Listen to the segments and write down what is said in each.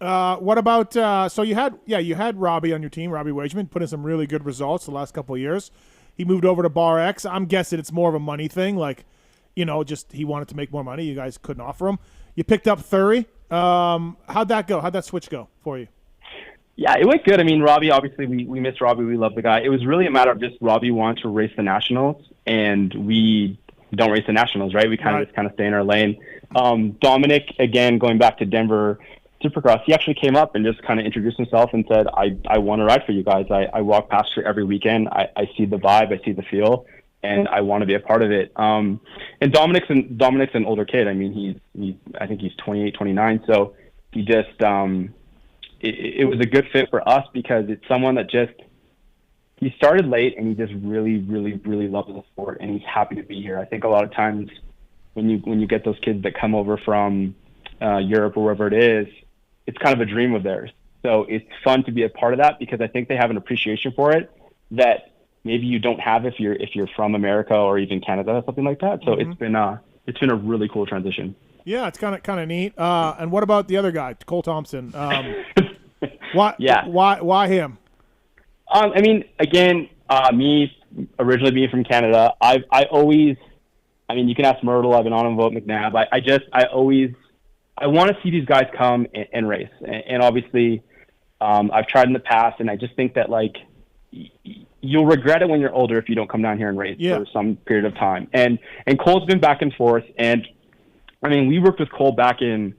What about so you had Robbie on your team, Robbie Wageman, put in some really good results the last couple of years. He moved over to Bar X. I'm guessing it's more of a money thing, like, just he wanted to make more money. You guys couldn't offer him. You picked up Thury. How'd that go? How'd that switch go for you? Yeah, it went good. I mean, Robbie, obviously, we miss Robbie. We love the guy. It was really a matter of just Robbie wanted to race the Nationals, and we don't race the Nationals, right? We just stay in our lane. Dominic, again, going back to Denver Supercross, he actually came up and just kind of introduced himself and said, I want to ride for you guys. I walk past you every weekend. I see the vibe. I see the feel, and I want to be a part of it. And Dominic's an older kid. I mean, I think he's 28, 29. So he just, it was a good fit for us because it's someone that he started late and he just really, really, really loves the sport and he's happy to be here. I think a lot of times when you get those kids that come over from Europe or wherever it is, it's kind of a dream of theirs. So it's fun to be a part of that because I think they have an appreciation for it that maybe you don't have if you're from America or even Canada or something like that. So it's been a really cool transition. Yeah, it's kind of neat. And what about the other guy, Cole Thompson? Why him? I mean, again, me originally being from Canada, I mean, you can ask Myrtle. I've been on him about McNabb. I want to see these guys come and race. And obviously, I've tried in the past, and I just think that, like, you'll regret it when you're older if you don't come down here and race for some period of time. And Cole's been back and forth. And, I mean, we worked with Cole back in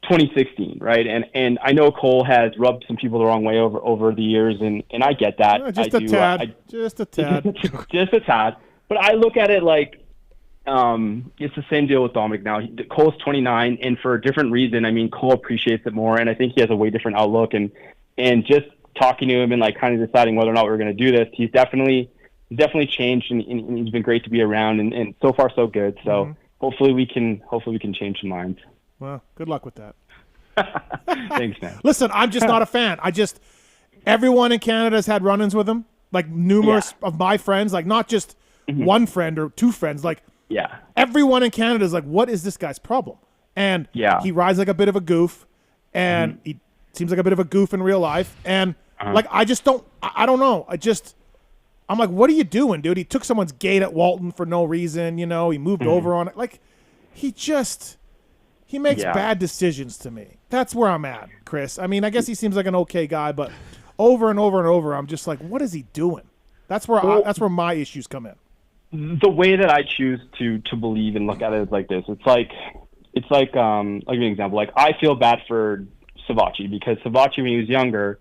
2016, right? And I know Cole has rubbed some people the wrong way over the years, and I get that. Just a tad. Just a tad. But I look at it like, it's the same deal with Dominic now. Cole's 29, and for a different reason. I mean, Cole appreciates it more, and I think he has a way different outlook. And just talking to him and like kind of deciding whether or not we're going to do this, he's definitely changed, and he's been great to be around. And so far so good. So hopefully we can change some minds. Well, good luck with that. Thanks, man. Listen, I'm just not a fan. Everyone in Canada has had run-ins with him. Like numerous of my friends, like not just one friend or two friends, like. Yeah. Everyone in Canada is like, what is this guy's problem? And he rides like a bit of a goof, and he seems like a bit of a goof in real life. And like, I don't know. I'm like, what are you doing, dude? He took someone's gate at Walton for no reason. He moved over on it. Like, he makes bad decisions to me. That's where I'm at, Chris. I mean, I guess he seems like an okay guy, but over and over and over, I'm just like, what is he doing? That's where my issues come in. The way that I choose to believe and look at it is like this. It's like I'll give you an example. Like, I feel bad for Savachi because Savachi, when he was younger,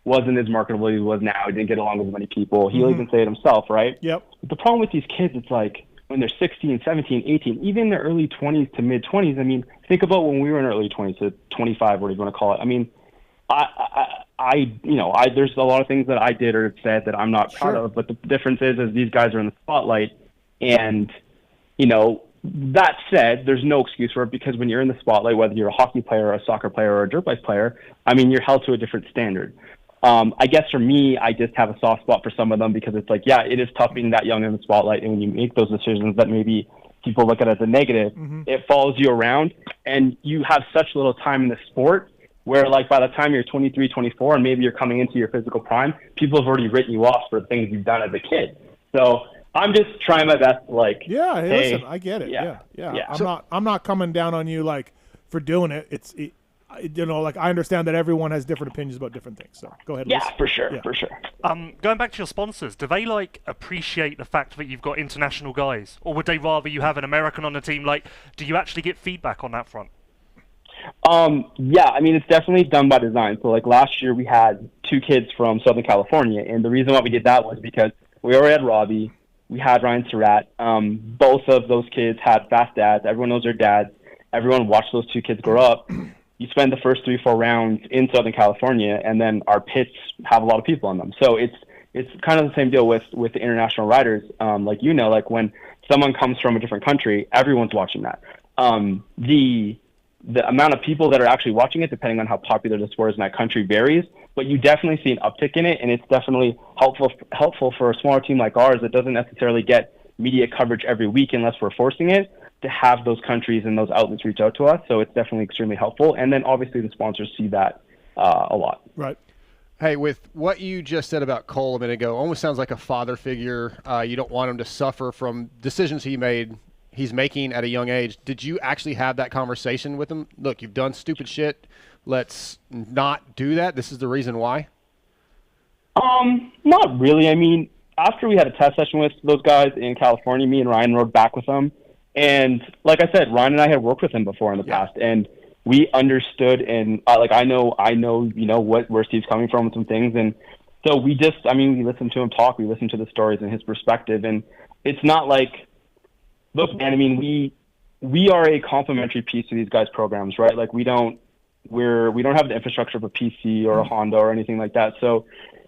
wasn't as marketable as he was now. He didn't get along with as many people. He'll even say it himself, right? Yep. But the problem with these kids, it's like when they're 16, 17, 18, even in their early 20s to mid 20s. I mean, think about when we were in our early 20s to 25, whatever you want to call it. I mean, there's a lot of things that I did or said that I'm not proud of, but the difference is these guys are in the spotlight, and that said, there's no excuse for it because when you're in the spotlight, whether you're a hockey player or a soccer player or a dirt bike player, I mean, you're held to a different standard. I guess for me, I just have a soft spot for some of them because it's like, it is tough being that young in the spotlight, and when you make those decisions that maybe people look at as a negative, it follows you around, and you have such little time in the sport where, like, by the time you're 23, 24, and maybe you're coming into your physical prime, people have already written you off for things you've done as a kid. So I'm just trying my best to, like, hey, listen, I get it. Yeah. I'm not coming down on you, like, for doing it. It's like, I understand that everyone has different opinions about different things. So go ahead, Liz. Yeah, for sure. Going back to your sponsors, do they, like, appreciate the fact that you've got international guys, or would they rather you have an American on the team? Like, do you actually get feedback on that front? I mean, it's definitely done by design. So, like, last year we had 2 kids from Southern California, and the reason why we did that was because we already had Robbie, we had Ryan Surratt. Both of those kids had fast dads. Everyone knows their dads. Everyone watched those 2 kids grow up. You spend the first 3-4 rounds in Southern California, and then our pits have a lot of people on them. So it's kind of the same deal with the international riders. Like when someone comes from a different country, everyone's watching that. The amount of people that are actually watching it, depending on how popular the sport is in that country, varies. But you definitely see an uptick in it, and it's definitely helpful for a smaller team like ours that doesn't necessarily get media coverage every week unless we're forcing it. to have those countries and those outlets reach out to us. So it's definitely extremely helpful. And then obviously the sponsors see that a lot. Right. Hey, with what you just said about Cole a minute ago, almost sounds like a father figure. You don't want him to suffer from decisions he's making at a young age. Did you actually have that conversation with him? Look, you've done stupid shit. Let's not do that. This is the reason why. Not really. I mean, after we had a test session with those guys in California, me and Ryan rode back with them. And like I said, Ryan and I had worked with him before in the past, and we understood. And I know, where Steve's coming from with some things. And so we listened to him talk. We listened to the stories and his perspective. And it's not like, look, man, I mean, we are a complementary piece to these guys' programs, right? Like we don't have the infrastructure of a PC or a Honda or anything like that. So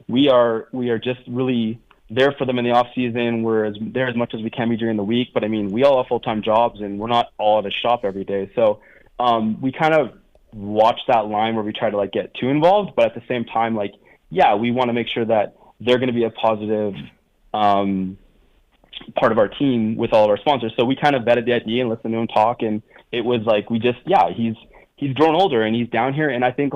we are just really there for them in the off season. We're there as much as we can be during the week, but I mean, we all have full-time jobs and we're not all at a shop every day. So we kind of watch that line where we try to get too involved, but at the same time, we want to make sure that they're going to be a positive part of our team with all of our sponsors. So we kind of vetted the idea and listened to him talk, and it was he's grown older and he's down here, and I think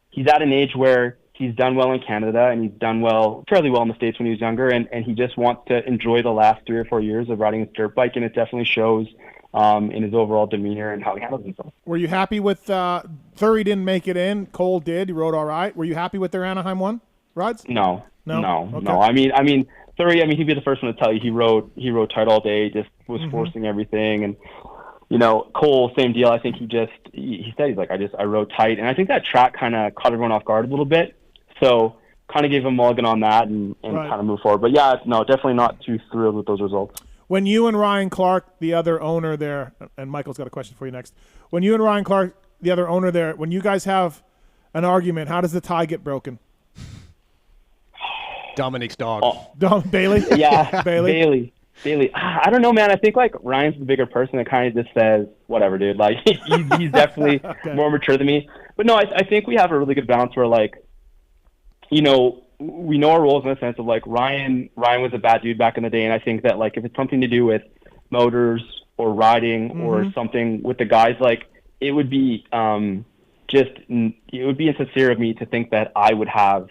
he's at an age where he's done well in Canada and he's done fairly well in the States when he was younger, and he just wants to enjoy the last 3 or 4 years of riding his dirt bike, and it definitely shows in his overall demeanor and how he handles himself. Were you happy with Thury didn't make it in? Cole did. He rode all right. Were you happy with their Anaheim one rides? No. Okay. No. I mean, Thury. He'd be the first one to tell you he rode tight all day, just was forcing everything, and Cole, same deal. I think he said I rode tight, and I think that track kind of caught everyone off guard a little bit, so kind of gave him a mulligan on that and right. Kind of move forward. But definitely not too thrilled with those results. When you and Ryan Clark, the other owner there, and Michael's got a question for you next. When you and Ryan Clark, the other owner there, when you guys have an argument, how does the tie get broken? Dominiqu's dog. Bailey? Yeah, Bailey. I don't know, man. I think Ryan's the bigger person that kind of just says, whatever, dude. He's definitely more mature than me. But no, I think we have a really good balance where we know our roles in the sense of Ryan was a bad dude back in the day, and I think that if it's something to do with motors or riding or something with the guys, it would be insincere of me to think that I would have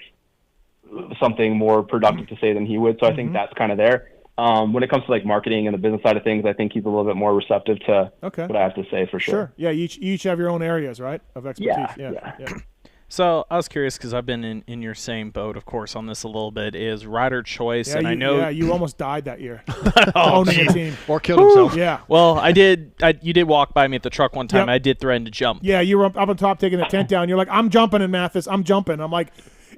something more productive to say than he would. So I think that's kind of there. When it comes to marketing and the business side of things, I think he's a little bit more receptive to what I have to say for sure. Yeah, you each have your own areas, right, of expertise. Yeah. So I was curious because I've been in your same boat, of course, on this a little bit. Is rider choice, and I know you almost died that year owning a team or killed himself. Yeah. Well, I did. You did walk by me at the truck one time. Yep. I did threaten to jump. Yeah, you were up on top taking the tent down. You're like, I'm jumping in Mathis. I'm jumping. I'm like,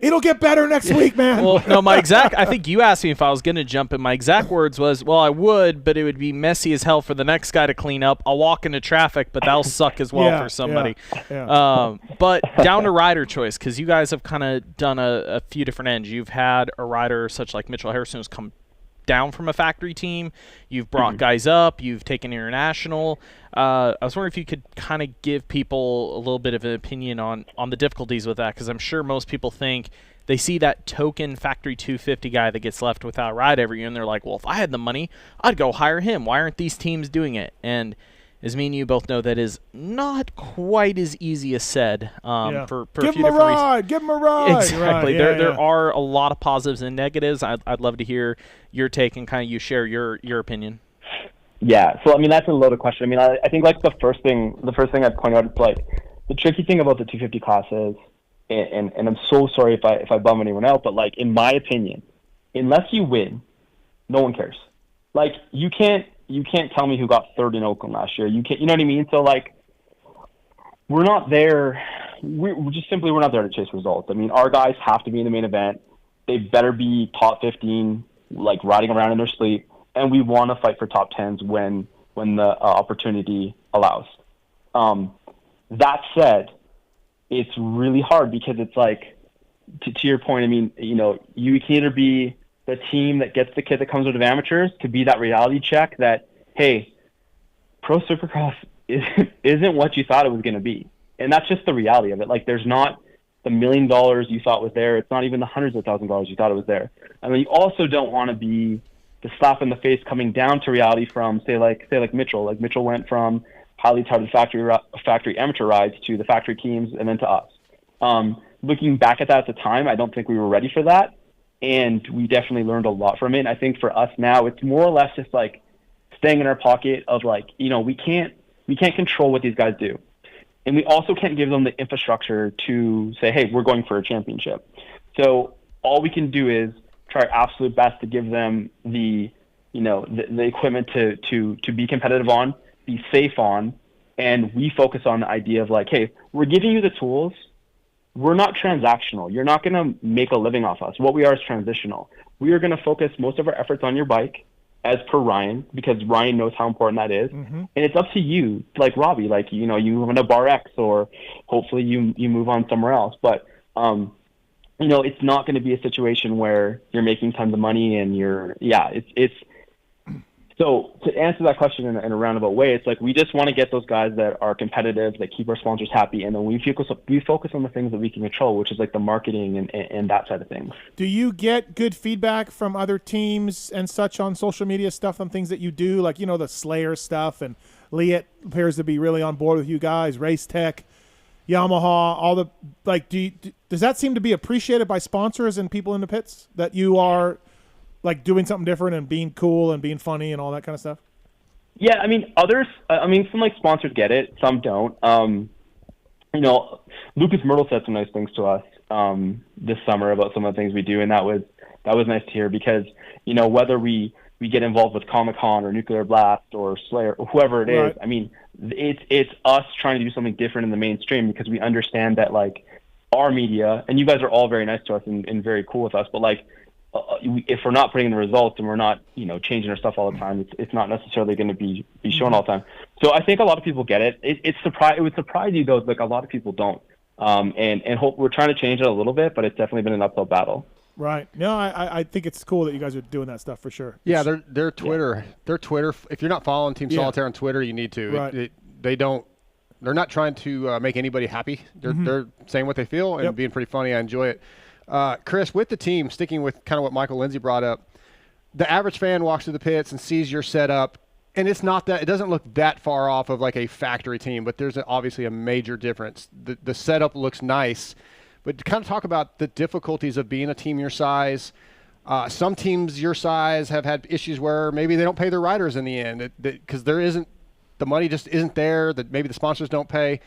it'll get better next week, man. Well, no, I think you asked me if I was going to jump, and my exact words was, well, I would, but it would be messy as hell for the next guy to clean up. I'll walk into traffic, but that'll suck as well for somebody. Yeah. But down to rider choice, because you guys have kind of done a few different ends. You've had a rider such like Mitchell Harrison who's come down from a factory team. You've brought guys up. You've taken international. I was wondering if you could kind of give people a little bit of an opinion on the difficulties with that, because I'm sure most people think they see that token factory 250 guy that gets left without a ride every year, and they're like, well, if I had the money, I'd go hire him. Why aren't these teams doing it? And as me and you both know, that is not quite as easy as said for a few different reasons. Give him a ride. Exactly. Right. There are a lot of positives and negatives. I'd love to hear your take and kind of you share your opinion. Yeah. So, that's a loaded question. I think the first thing I'd point out is the tricky thing about the 250 class is, and I'm so sorry if I bum anyone out, but in my opinion, unless you win, no one cares. You can't tell me who got third in Oakland last year. You know what I mean? So we're not there. We're not there to chase results. Our guys have to be in the main event. They better be top 15, riding around in their sleep. And we want to fight for top 10s when the opportunity allows. That said, it's really hard because it's to your point, you can either be the team that gets the kid that comes out of amateurs to be that reality check that, hey, pro supercross isn't what you thought it was going to be. And that's just the reality of it. There's not the $1 million you thought was there. It's not even the hundreds of $1,000s you thought it was there. You also don't want to be the slap in the face coming down to reality from say like Mitchell. Like Mitchell went from highly touted factory amateur rides to the factory teams and then to us. Looking back at that at the time, I don't think we were ready for that, and we definitely learned a lot from it. And I think for us now, it's more or less just like staying in our pocket of like, you know, we can't control what these guys do, and we also can't give them the infrastructure to say, hey, we're going for a championship. So all we can do is try our absolute best to give them the equipment to be competitive on, be safe on, and we focus on the idea of like, hey, we're giving you the tools. We're not transactional. You're not going to make a living off us. What we are is transitional. We are going to focus most of our efforts on your bike, as per Ryan, because Ryan knows how important that is. Mm-hmm. And it's up to you, like Robbie, like, you know, you move on a Bar X, or hopefully you move on somewhere else. But, you know, it's not going to be a situation where you're making tons of money and it's so to answer that question in a roundabout way, it's like we just want to get those guys that are competitive, that keep our sponsors happy, and then we focus on the things that we can control, which is like the marketing and that side of things. Do you get good feedback from other teams and such on social media stuff on things that you do, like, you know, the Slayer stuff, and Elliott appears to be really on board with you guys, Race Tech, Yamaha, all the like. Does that seem to be appreciated by sponsors and people in the pits that you are like doing something different and being cool and being funny and all that kind of stuff? Yeah, I mean, some like sponsors get it, some don't. You know, Lucas Myrtle said some nice things to us this summer about some of the things we do, and that was nice to hear, because, you know, whether we get involved with Comic-Con or Nuclear Blast or Slayer or whoever it is, right. I mean, it's us trying to do something different in the mainstream, because we understand that like our media, and you guys are all very nice to us and very cool with us, but like, if we're not putting in the results and we're not, you know, changing our stuff all the time, it's not necessarily going to be shown all the time. So I think a lot of people get it. It would surprise you though, like a lot of people don't. And we're trying to change it a little bit, but it's definitely been an uphill battle. Right. No, I think it's cool that you guys are doing that stuff for sure. Yeah, their Twitter. If you're not following Team Solitaire on Twitter, you need to. Right. They're not trying to make anybody happy. They're saying what they feel and being pretty funny. I enjoy it. Chris, with the team, sticking with kind of what Michael Lindsay brought up, the average fan walks through the pits and sees your setup, and it doesn't look that far off of like a factory team, but there's obviously a major difference. The setup looks nice, but to kind of talk about the difficulties of being a team your size. Some teams your size have had issues where maybe they don't pay their riders in the end because the money just isn't there, that maybe the sponsors don't pay.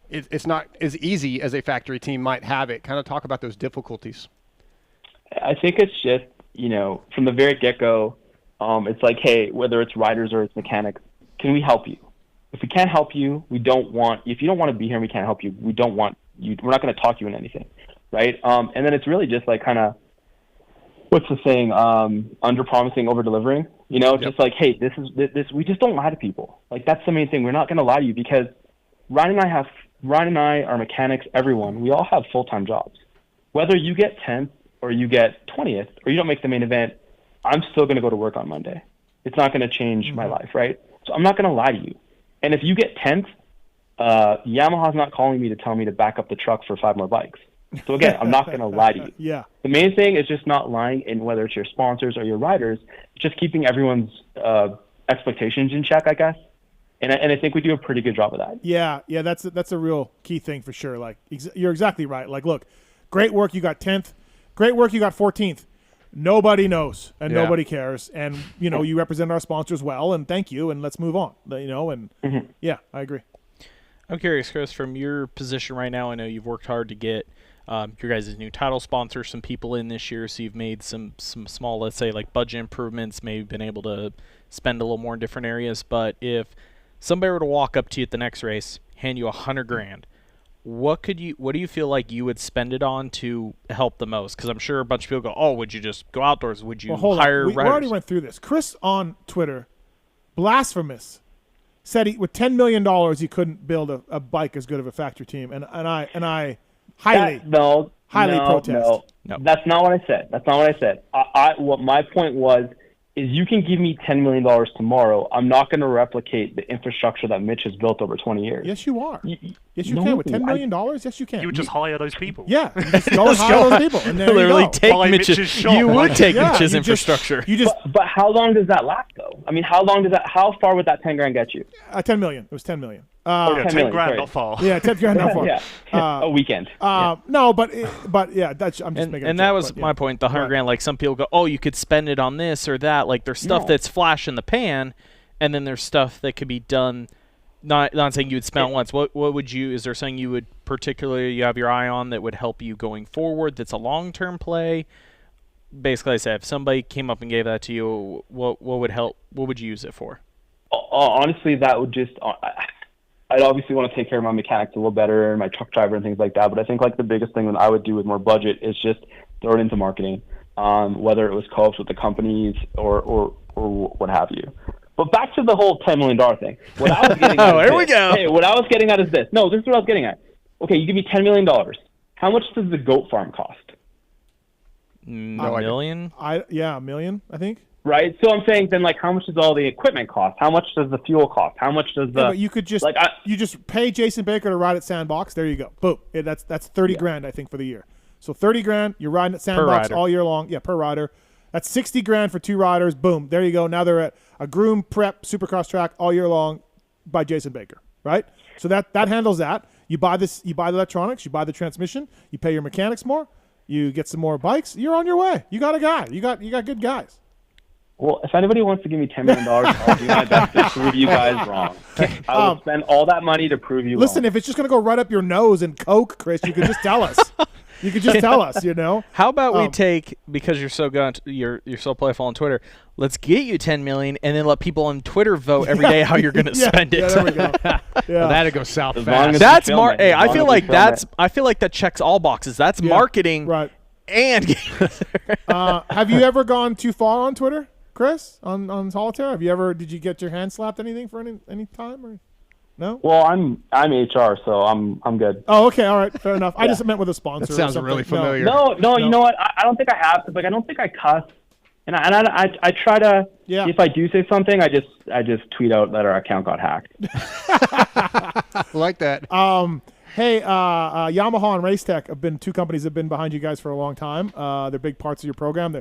It's not as easy as a factory team might have it. Kind of talk about those difficulties. I think it's just, you know, from the very get-go, it's like, hey, whether it's riders or it's mechanics, can we help you? If we can't help you, if you don't want to be here and we can't help you, we don't want you, we're not going to talk you in anything, right? And then it's really just like kind of, what's the saying, under-promising, over-delivering. You know, just like, hey, this, we just don't lie to people. Like, that's the main thing. We're not going to lie to you, because Ryan and I, our mechanics, everyone, we all have full-time jobs. Whether you get 10th or you get 20th or you don't make the main event, I'm still going to go to work on Monday. It's not going to change my life, right? So I'm not going to lie to you. And if you get 10th, Yamaha's not calling me to tell me to back up the truck for 5 more bikes. So again, I'm not going to lie to you. Yeah. The main thing is just not lying, in whether it's your sponsors or your riders, just keeping everyone's expectations in check, I guess. And I think we do a pretty good job of that. Yeah, that's a real key thing for sure. Like, you're exactly right. Like, look, great work, you got 10th. Great work, you got 14th. Nobody knows and nobody cares. And, you know, you represent our sponsors well, and thank you, and let's move on. You know, and yeah, I agree. I'm curious, Chris, from your position right now, I know you've worked hard to get your guys' new title sponsor, some people in this year, so you've made some small, let's say, like budget improvements, maybe been able to spend a little more in different areas. But if somebody were to walk up to you at the next race, hand you $100,000, what do you feel like you would spend it on to help the most? Because I'm sure a bunch of people go, oh, would you just go outdoors? Would you hire riders? We already went through this. Chris on Twitter, blasphemous, said with $10 million he couldn't build a bike as good of a factory team, and I highly protest. No, that's not what I said. What my point was is you can give me $10 million tomorrow. I'm not going to replicate the infrastructure that Mitch has built over 20 years. Yes, you are. Yes, you can. With $10 million, yes, you can. You would just hire those people. Yeah, you just go and hire those people. And there Literally you go. take Mitch's shop. You would take Mitch's infrastructure. But how long does that last, though? I mean, how far would that 10 grand get you? 10 million. It was 10 million. 10 grand, not far. Yeah, 10 grand, not far. Yeah. A weekend. No, but yeah, that's I'm just making. And that was my point. The 100 grand, like some people go, oh, you could spend it on this or that. Like there's stuff that's flash in the pan, and then there's stuff that could be done. Not saying you would spend it once. What would you? Is there something you would particularly you have your eye on that would help you going forward? That's a long-term play. Basically, I said if somebody came up and gave that to you, what would help? What would you use it for? Honestly, that would just. I'd obviously want to take care of my mechanics a little better and my truck driver and things like that. But I think like the biggest thing that I would do with more budget is just throw it into marketing, whether it was co-ops with the companies or what have you. But back to the whole $10 million thing. What I was getting at here we go. Hey, what I was getting at is this. No, this is what I was getting at. Okay, you give me $10 million. How much does the goat farm cost? $1 million? $1 million, I think. Right, so I'm saying then, like, how much does all the equipment cost? How much does the fuel cost? How much does the? But you could just you just pay Jason Baker to ride at Sandbox. There you go. Boom. Yeah, that's 30 grand I think for the year. So 30 grand. You're riding at Sandbox all year long. Yeah, per rider. That's 60 grand for 2 riders. Boom. There you go. Now they're at a groom prep supercross track all year long by Jason Baker. Right. So that handles that. You buy this. You buy the electronics. You buy the transmission. You pay your mechanics more. You get some more bikes. You're on your way. You got a guy. You got good guys. Well, if anybody wants to give me $10 million, I'll do my best to prove you guys wrong. I will spend all that money to prove you Listen, wrong. if it's just going to go right up your nose and Coke, Chris, you could just tell us. You could just tell us, you know. How about we take, because you're so good, you're so playful on Twitter, let's get you $10 million and then let people on Twitter vote every day how you're going to spend it. Yeah, there we go. Well, that'd go south fast. That's Hey, I feel like that checks all boxes. That's marketing, right? And have you ever gone too far on Twitter, Chris, on Solitaire? Did you get your hand slapped anything for any time or no? Well, I'm HR, so I'm good. Oh, okay, all right, fair enough. I just meant with a sponsor. That sounds really familiar. No, you know what? I don't think I have. Like, I don't think I cuss, and I try to. Yeah. If I do say something, I just tweet out that our account got hacked. Like that. Hey, Yamaha and Racetech have been two companies that have been behind you guys for a long time. They're big parts of your program.